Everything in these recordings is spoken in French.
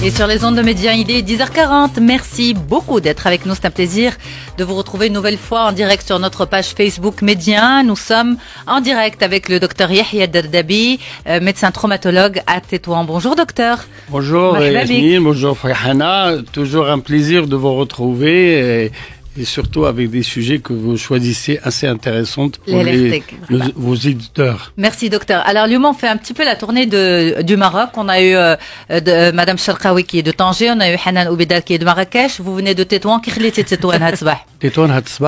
Et sur les ondes de Média, il est 10h40. Merci beaucoup d'être avec nous. C'est un plaisir de vous retrouver une nouvelle fois en direct sur notre page Facebook Média. Nous sommes en direct avec le docteur Yahya Dardabi, médecin traumatologue à Tétouan. Bonjour docteur. Bonjour Yasmine, bonjour Farhana. Toujours un plaisir de vous retrouver. Et surtout avec des sujets que vous choisissez assez intéressants pour vos éditeurs. Merci docteur. Alors Lyon, on fait un petit peu la tournée du Maroc. On a eu Madame Sharqawi qui est de Tanger, on a eu Hanan Oubidal qui est de Marrakech. Vous venez de Tétouan. Tétouan C'est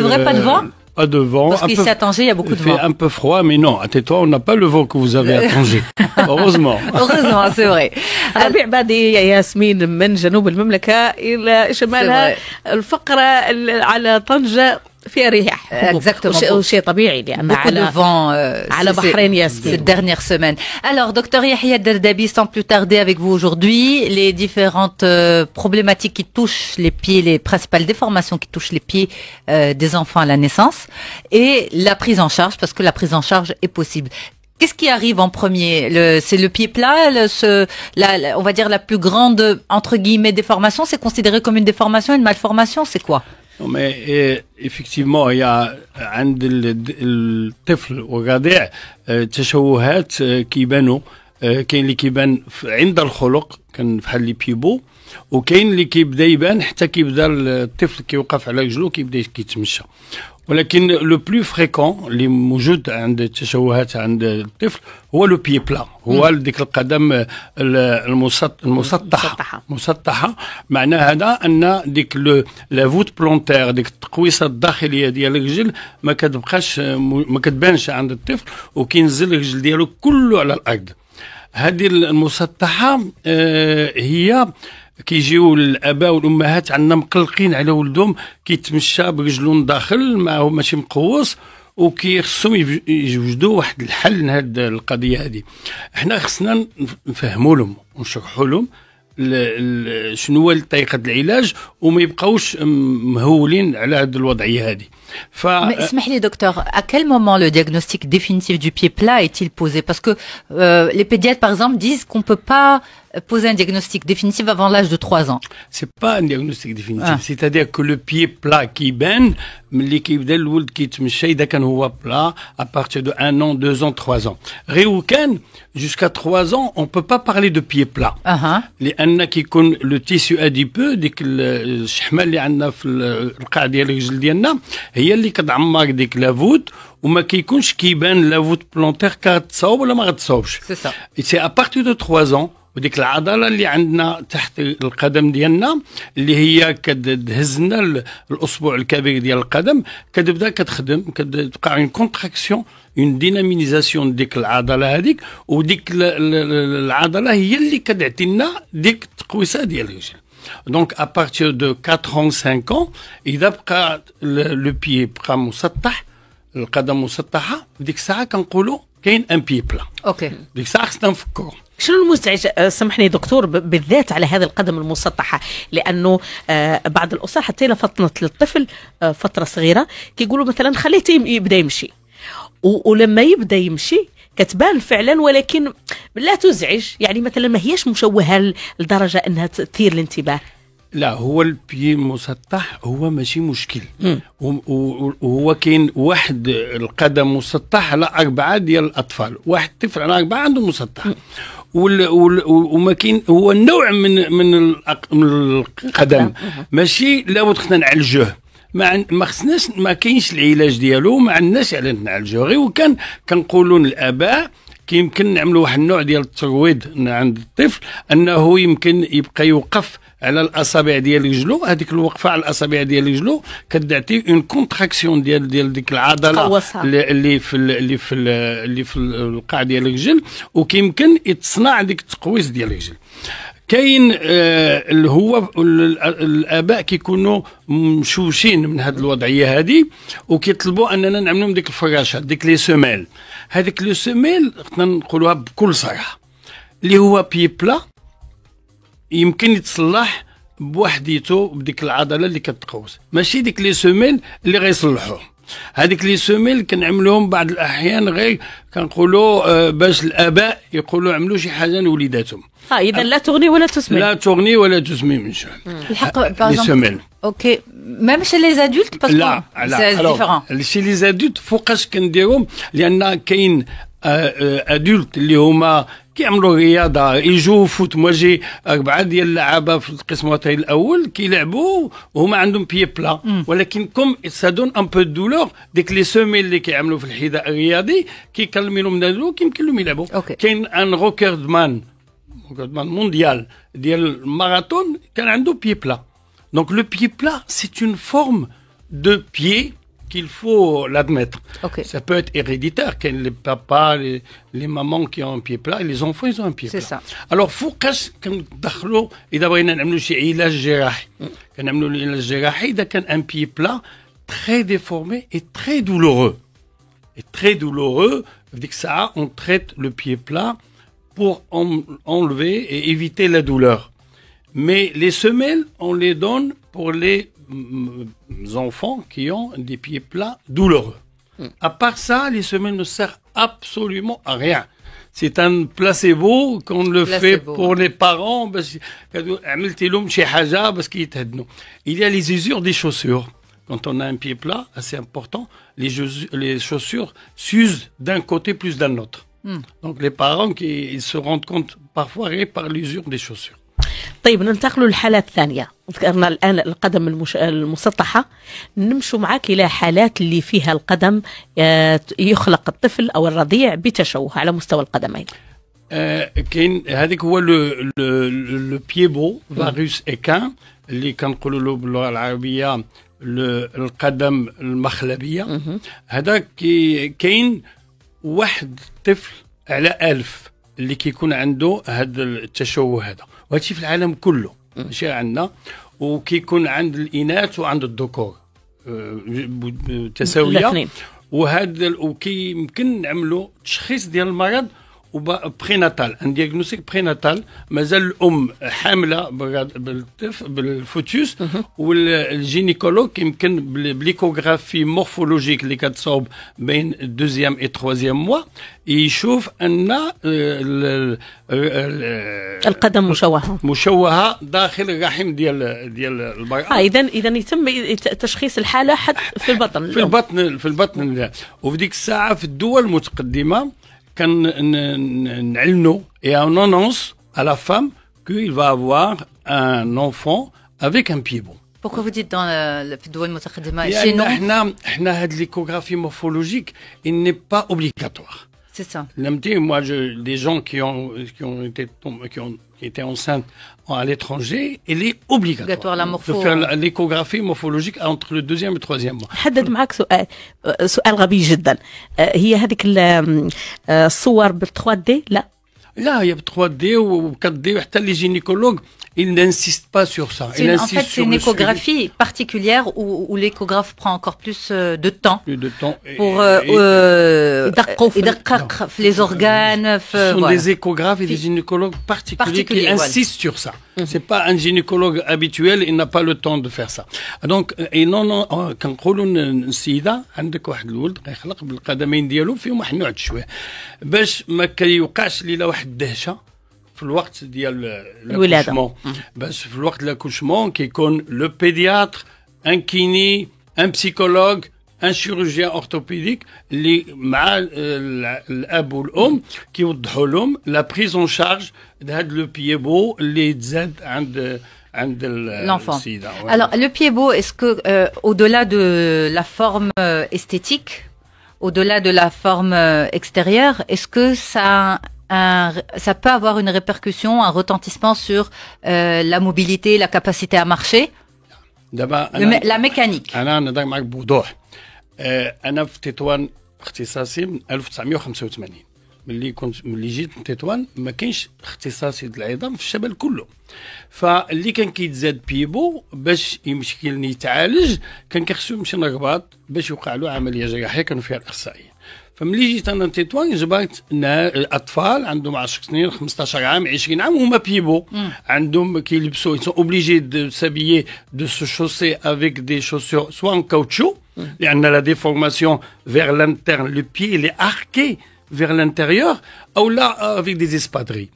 vrai, pas de vent? Pas de vent. Parce qu'ici à Tanger, il y a beaucoup de vent. Il fait un peu froid, mais non, à Tétouan, on n'a pas le vent que vous avez à Tanger. Heureusement. Heureusement, c'est vrai. ربيع بادي ياسمين من جنوب المملكة إلى شمالها الفقرة على طنجة فيها رياح وشيء طبيعي لأن على بحرين ياسمين cette dernière semaine. Alors docteur Yahya Dardabi, sans plus tarder avec vous aujourd'hui, les différentes problématiques qui touchent les pieds, les principales déformations qui touchent les pieds des enfants à la naissance et la prise en charge, parce que la prise en charge est possible. Qu'est-ce qui arrive en premier? C'est le pied plat, on va dire la plus grande, entre guillemets, déformation. C'est considéré comme une déformation, une malformation, c'est quoi? Non, mais effectivement, il y a عند الطفل والرضيع تشوهات كيبانوا. كاين اللي كيبان عند الخلق كان بحال لي بيبو، وكاين اللي كيبدا يبان حتى كيبدا الطفل كيوقف على رجلو كيبدا كيتمشى. ولكن لو بلو فريكون اللي موجود عند التشوهات عند الطفل هو لو بي بلا، هو ديك القدم المسطحه. معنى هذا ان ديك لا فوت بلونتير، ديك التقويصه الداخليه ديال الرجل ما كتبانش عند الطفل، وكينزل الرجل ديالو كله على الارض. هذه المسطحه هي كيجيو الاباء والامهات عندنا مقلقين على ولدهم كيتمشى برجلون داخل ما ماشي مقوس، وكيخصهم يوجدوا واحد الحل لهاد القضيه هذه. احنا خصنا نفهموا لهم ونشرحوا لهم شنو هو طريقه العلاج وما يبقاوش مهولين على هذه الوضعيه هذه. Mais اسمح docteur, à quel moment le diagnostic définitif du pied plat est-il posé? Parce que les pédiatres par exemple disent qu'on peut pas poser un diagnostic définitif avant l'âge de 3 ans. C'est pas un diagnostic définitif, c'est-à-dire que le pied plat كيبان ملي كيبدا الولد كيتمشى اذا كان هو plat à partir de 1 an, 2 ans, 3 ans. غير كان jusqu'à 3 ans on peut pas parler de pied plat. لان كيكون لو تيسيو اديبو ديك الشحمه اللي عندنا في القاع ديال الرجل ديالنا هي اللي كتعمر ديك لافوت، وما كيكونش كيبان لافوت بلونتير كتصاوب ولا ما غتصاوبش. سي ا بارتي دو 3 ans. وديك العضله اللي عندنا تحت القدم ديالنا اللي هي كتهزنا الاصبع الكبير ديال القدم كتبدا كتخدم، كتبقى اون كونتراكسيون، اون ديناميزاسيون ديك العضله هذيك، وديك العضله هي اللي كتعطي لنا ديك التقويسه ديال الرجل. دونك ا بارتير دو 4 ans 5 ans اذا بقى لو بيي بقى مسطح، القدم مسطحه، ديك الساعه كنقولوا كاين ان بيي بلا. اوكي، ديك الساعه خصنا نفكروا. شنو المزعج سامحني دكتور بالذات على هذه القدم المسطحه؟ لانه بعض الاسر حتى الى فطنت للطفل فتره صغيره كيقولوا مثلا خليته يبدا يمشي، ولما يبدا يمشي كتبان فعلا ولكن لا تزعج، يعني مثلا ما هيش مشوهه لدرجه انها تثير الانتباه. لا، هو البي مسطح هو ماشي مشكل، وهو كاين واحد القدم مسطح على 4 ديال الاطفال، واحد طفل على 4 عنده مسطح، وما كاين هو نوع من القدم ماشي لابد خصنا نعالجوه. ما خصناش، ما كاينش العلاج ديالو، ما عندناش على نعالجوه. غير وكان كنقولوا للاباء يمكن نعملوا واحد النوع ديال الترويض عند الطفل انه يمكن يبقى يوقف على الاصابع ديال رجلو. هذيك الوقفه على الاصابع ديال رجلو كتعطي اون كونتراكسيون ديال ديك العضله اللي في القاع ديال الرجل، وكيمكن يتصنع ديك التقويس ديال الرجل. كاين اللي هو الاباء كيكونوا مشوشين من هذه الوضعيه هذه وكيطلبوا اننا نعملوا ديك الفراشات، ديك لي سوميل. هذيك لي سوميل خصنا نقولوها بكل صراحه اللي هو بي بلا يمكن يتصلح بوحديته بديك العضله اللي كتقوس، ماشي ديك لي سوميل اللي غيصلحوه. هذيك لي سوميل كنعملوهم بعض الاحيان غير كنقولوا باش الاباء يقولوا عملوا شي حاجه لوليداتهم. اذا لا تغني ولا تسمن. لا تغني ولا تسمن ان شاء الله. الحق لي سوميل. اوكي ميم chez les adultes parce لا que لا c'est différent. شي لي زادولت فوقاش كنديرهم لان كاين ادولت اللي هما كيعملوا رياضه يجوا فوت. مواجي 4 ديال اللعابه في القسم الوطني الاول كيلعبوا وهما عندهم بيي بلا، ولكن كوم سا دون ان بو دولور ديك لي سوميل اللي كيعملوا في الحذاء الرياضي كيكلموا لهم نادلو كيمكن لهم يلعبوا. كاين ان روكورد مان مونديال ديال الماراثون كان عنده بيي بلا. Donc le pied plat, c'est une forme de pied qu'il faut l'admettre. Ça peut être héréditaire, que les papas, les mamans qui ont un pied plat, et les enfants, ils ont un pied plat. C'est ça. Alors, فوقاش كندخلوا إذا بغينا نعملوا شي علاج جراحي، كنعملوا العلاج الجراحي إذا كان un pied plat très déformé et très douloureux. Et très douloureux, dès que ça, on traite le pied plat pour enlever et éviter la douleur. Mais les semelles, on les donne pour les enfants qui ont des pieds plats douloureux. À part ça, les semelles ne servent absolument à rien. C'est un placebo qu'on le fait pour les parents. Il y a les usures des chaussures. Quand on a un pied plat, assez important, les chaussures s'usent d'un côté plus d'un autre. Donc les parents, ils se rendent compte parfois par l'usure des chaussures. طيب ننتقل للحالات الثانية. ذكرنا الآن القدم المسطحة، نمشوا معك إلى حالات اللي فيها القدم يخلق الطفل أو الرضيع بتشوه على مستوى القدمين. كاين هذيك هو لو بيبو فيروس إيكان اللي كنقولوا له باللغة العربية القدم المخلبية. هذا كاين واحد طفل على 1000 اللي كيكون عنده هذا التشوه هذا، وهادشي في العالم كله ماشي عندنا، وكيكون عند الاناث وعند الذكور تساويه. وهذا وكيمكن نعملوا تشخيص ديال المرض بريناتال، ان دياغنوستيك بريناتال. مازال الام حامله بالطفل بالفوتوس، والجينيكولوج يمكن بليكوغرافي مورفولوجيك اللي كتصاوب بين الدوزيام اي تروازيام موا يشوف ان القدم مشوهه داخل الرحم ديال المراه. اذا يتم تشخيص الحاله حتى في البطن في البطن. وفي ديك الساعه في الدول المتقدمه كان نعلنوا et on annonce à la femme qu'il va avoir un enfant avec un pied bon. Pourquoi vous dites dans في الدول المتقدمة chez nous احنا هاد l'échographie morphologique il n'est pas obligatoire. C'est ça. Moi, des gens qui étaient enceintes à l'étranger, il est obligatoire de faire l'échographie morphologique entre le 2e et 3e mois. حدد معك سؤال غبي جدا. هي هذيك الصور بال 3D؟ لا هي ب 3D و 4D وحتى les gynécologues ils n'insistent pas sur ça. En fait, c'est une échographie particulière où l'échographe prend encore plus de temps. Pour يدقق في les organes. Ce sont des échographes et des gynécologues particuliers qui insistent sur ça. C'est pas un gynécologue habituel, il n'a pas le temps de faire ça. Donc, كنقولوا السيدة عندك واحد الولد غيخلق بالقدمين ديالو فيهم واحد النوع شويه باش ما كيوقعش ليله واحد الدهشه في الوقت ديال الولاده. باش في الوقت l'accouchement كيكون لو بيدياتر ان كيني ان بسيكولوج ان شيروجيان اورثوبيديك اللي مع الاب والام كيوضحوا لهم لا بريزون شارج هذا لو بيبو اللي يتزاد عند l'enfant. Alors le pied-beau, est-ce que au-delà de la forme esthétique, au-delà de la forme extérieure, est-ce que ça peut avoir une répercussion, un retentissement sur la mobilité, la capacité à marcher, la mécanique. أنا ندير معك بوضوح. أنا في تطوان اختصاصي من 1985 ملي جيت من تطوان ما كاينش اختصاصي العظام في الشمال كله، فاللي كان كيتزاد بيبو باش يمشي يتعالج كان كيخصو يمشي للرباط باش يوقع له عمليه جراحيه كانوا فيها الاخصائيين. فملي جيت انا لتطوان جبرت اطفال عندهم 10 سنين 15 عام 20 عام وهما بيبو عندهم كيلبسوا ils sont obligés de s'habiller de se chausser avec des chaussures soit en caoutchouc Il y a la déformation vers l'interne. Le pied, il est arqué vers l'intérieur, ou là, avec des espadrilles.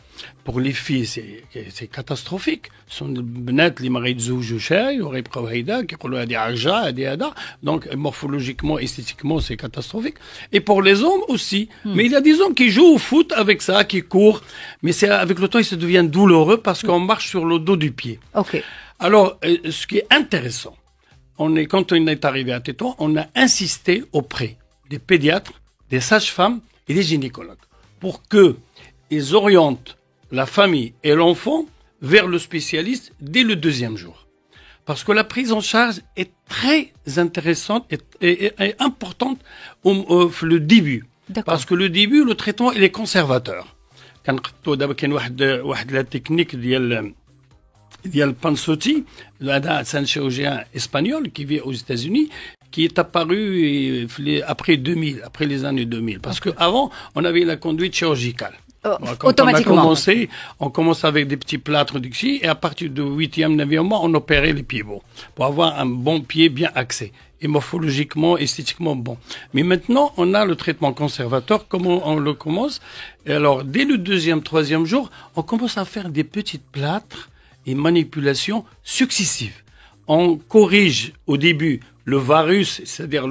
Pour les filles, c'est catastrophique. Ce sont des bnat qui ما غيتزوجوا شاي وغيبقاو هيدا كيقولوا هذه عرجة هذه هذا. Donc morphologiquement, esthétiquement, c'est catastrophique. Et pour les hommes aussi. Mais il y a des hommes qui jouent au foot avec ça, qui courent. Mais c'est avec le temps, il se devient douloureux parce qu'on marche sur le dos du pied. Ok. Alors, ce qui est intéressant, quand on est arrivé à Tétouan, on a insisté auprès des pédiatres, des sages-femmes et des gynécologues pour qu'ils orientent la famille et l'enfant vers le spécialiste dès le 2e jour. Parce que la prise en charge est très intéressante et importante le début. D'accord. Parce que le début, le traitement, il est conservateur. Quand كاين واحد la technique ديال Pansotti, c'est un chirurgien espagnol qui vit aux États-Unis, qui est apparu après 2000, après les années 2000. Parce que avant, on avait la conduite chirurgicale. Quand Automatiquement. on commence avec des petits plâtres d'ici, et à partir du 8e, 9e mois, on opérait les pieds beaux, pour avoir un bon pied bien axé, et morphologiquement, esthétiquement bon. Mais maintenant, on a le traitement conservateur, comme on le commence. Et alors, dès le 2e, 3e jour, on commence à faire des petites plâtres et manipulations successives. On corrige au début le varus, c'est-à-dire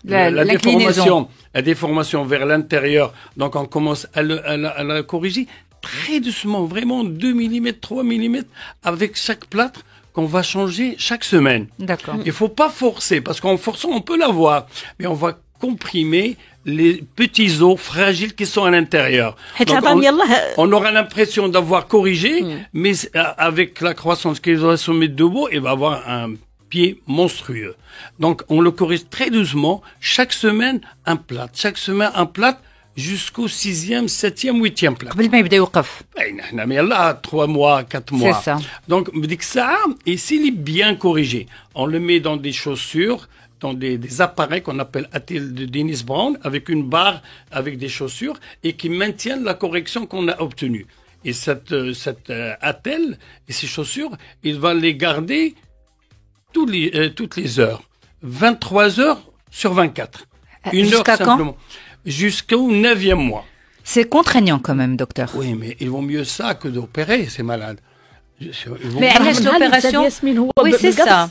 la déformation vers l'intérieur. Donc on commence à la corriger très doucement, vraiment 2 mm, 3 mm avec chaque plâtre qu'on va changer chaque semaine. D'accord. Il faut pas forcer, parce qu'en forçant, on peut l'avoir, mais on va comprimer les petits os fragiles qui sont à l'intérieur. Donc, on aura l'impression d'avoir corrigé, mais avec la croissance qu'il va se mettre debout, il va avoir un pied monstrueux. Donc, on le corrige très doucement. Chaque semaine, un plat. Chaque semaine, un plat jusqu'au 6e, 7e, 8e plat. قبل ما يبدا يوقف. Mais là, 3 mois, 4 mois. C'est ça. Donc, ça, et s'il est bien corrigé, on le met dans des chaussures, dans des appareils qu'on appelle attelle de Dennis Brown, avec une barre, avec des chaussures, et qui maintiennent la correction qu'on a obtenue. Et cette attelle et ces chaussures, il va les garder toutes les heures. 23 heures sur 24. Une heure Jusqu'à simplement. Jusqu'au 9e mois. C'est contraignant quand même, docteur. Oui, mais il vaut mieux ça que d'opérer ces malades. Mais علاش l'opération? Oui, c'est ça.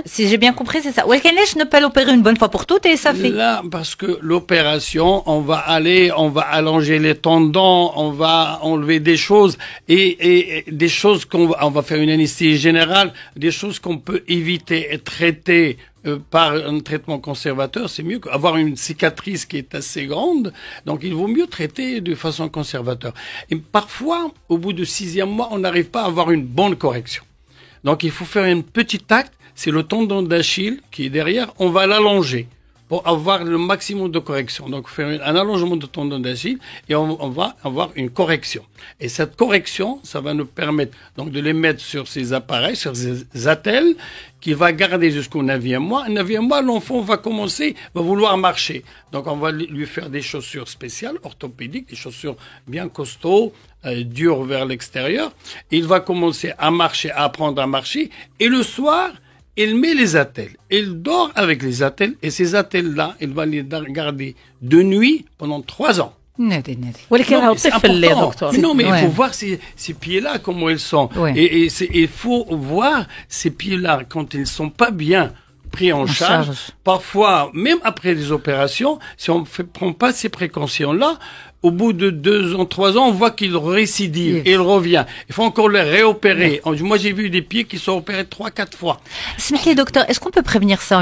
Si j'ai bien compris, c'est ça. ولكن علاش ne pas l'opérer une bonne fois pour toutes et ça fait? Là, parce que l'opération, on va allonger les tendons, on va enlever des choses et des choses on va faire une anesthésie générale, des choses qu'on peut éviter et traiter par un traitement conservateur, c'est mieux qu'avoir une cicatrice qui est assez grande. Donc, il vaut mieux traiter de façon conservateur. Et parfois, au bout du 6e mois, on n'arrive pas à avoir une bonne correction. Donc, il faut faire une petite acte. C'est le tendon d'Achille qui est derrière. On va l'allonger pour avoir le maximum de correction. Donc, faire un allongement de tendon d'Achille et on va avoir une correction. Et cette correction, ça va nous permettre donc de les mettre sur ces appareils, sur ces attelles, qui va garder jusqu'au 9e mois. Au 9e mois, l'enfant va vouloir marcher. Donc, on va lui faire des chaussures spéciales, orthopédiques, des chaussures bien costauds, dures vers l'extérieur. Il va commencer à marcher, à apprendre à marcher. Et le soir, il met les attelles. Il dort avec les attelles. Et ces attelles-là, il va les garder de nuit pendant 3 ans. نادي. ولكن راهو طفل يا دكتور. Non, mais il faut voir ces pieds-là, comment ils sont. Ouais. Et il faut voir ces pieds-là quand ils sont pas bien pris en charge. Parfois, même après les opérations, si on ne prend pas ces précautions-là, au bout de 2 ans, 3 ans, on voit qu'il récidive et il revient. Il faut encore les réopérer. Moi, j'ai vu des pieds qui sont opérés 3-4 fois. اسمح لي docteur, est-ce qu'on peut prévenir ça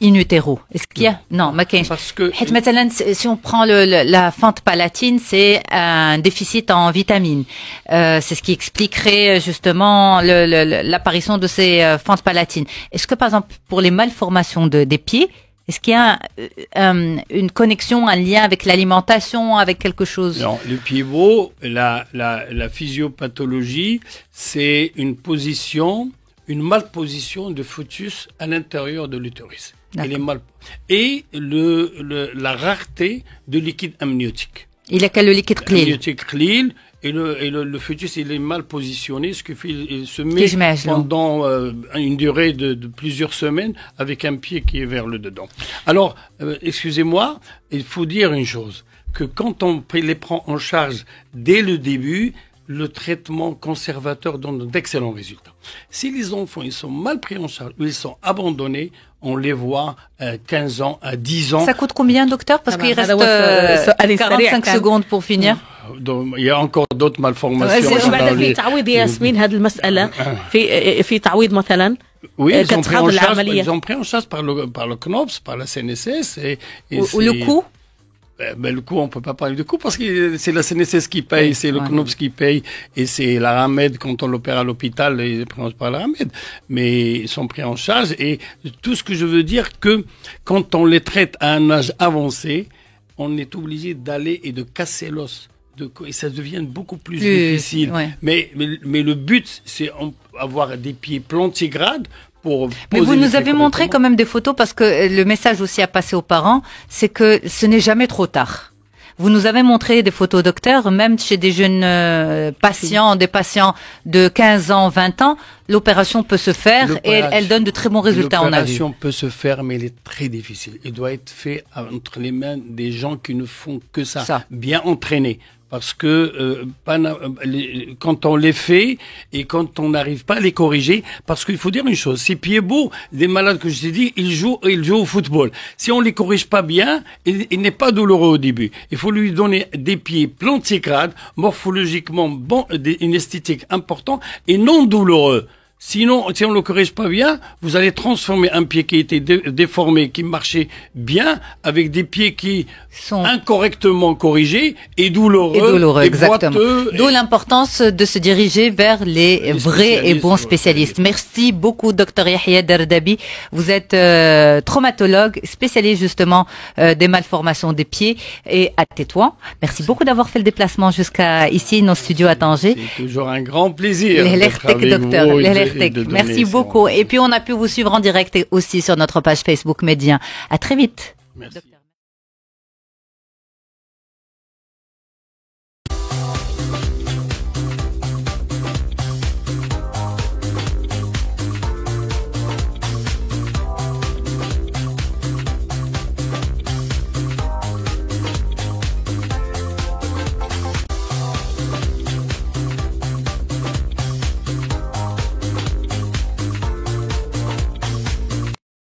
in utero? Est-ce qu'il y a? Non, ما كاينش. Parce que حيت مثلا si on prend la fente palatine, c'est un déficit en vitamines. C'est ce qui expliquerait justement l'apparition de ces fentes palatines. Est-ce que par exemple pour les malformations des pieds, est-ce qu'il y a une connexion, un lien avec l'alimentation, avec quelque chose? Non, le pivot, la physiopathologie, c'est une malposition de fœtus à l'intérieur de l'utérus. Et la rareté de liquide amniotique. Il a qu'à le liquide قليل. Amniotique قليل, le fœtus, il est mal positionné, ce qui fait il se met pendant une durée de plusieurs semaines avec un pied qui est vers le dedans. Alors, excusez-moi, il faut dire une chose, que quand on les prend en charge dès le début, le traitement conservateur donne d'excellents résultats. Si les enfants ils sont mal pris en charge ou ils sont abandonnés, on les voit à 15 ans, à 10 ans. Ça coûte combien, docteur? Parce qu'il reste 45 secondes pour finir. Donc, il y a encore d'autres malformations. في تعويض ياسمين هذه المسألة في تعويض مثلا. Oui, ils ont pris en charge par le CNOPS, par la CNSS et le coût. Ben, le coût, on peut pas parler de coût parce que c'est la CNSS qui paye, c'est le CNOPS qui paye et c'est la RAMED quand on l'opère à l'hôpital, ils prennent par la RAMED. Mais ils sont pris en charge et tout ce que je veux dire que quand on les traite à un âge avancé, on est obligé d'aller et de casser l'os. Et ça devient beaucoup plus difficile. Ouais. Mais le but, c'est avoir des pieds plantigrades. Mais vous nous avez montré quand même des photos parce que le message aussi à passer aux parents, c'est que ce n'est jamais trop tard. Vous nous avez montré des photos, docteur, même chez des jeunes patients, des patients de 15 ans, 20 ans, l'opération peut se faire et elle donne de très bons résultats en avis. L'opération peut se faire, mais elle est très difficile. Elle doit être faite entre les mains des gens qui ne font que ça. Bien entraînés. Parce que quand on les fait et quand on n'arrive pas à les corriger, parce qu'il faut dire une chose, ces pieds beaux, des malades que je t'ai dit, ils jouent au football. Si on les corrige pas bien, il n'est pas douloureux au début. Il faut lui donner des pieds plantigrades, morphologiquement une esthétique importante et non douloureux. Sinon, si on le corrige pas bien, vous allez transformer un pied qui était déformé, qui marchait bien, avec des pieds qui sont incorrectement corrigés et douloureux, exactement. D'où l'importance de se diriger vers les vrais et bons spécialistes. Merci beaucoup, Dr Yahia Derdabi. Vous êtes traumatologue, spécialiste justement des malformations des pieds et à Tétouan. Merci beaucoup d'avoir fait le déplacement jusqu'à ici, nos studios à Tanger. C'est toujours un grand plaisir. Docteur. Merci beaucoup. Et puis on a pu vous suivre en direct aussi sur notre page Facebook Média. À très vite. Merci.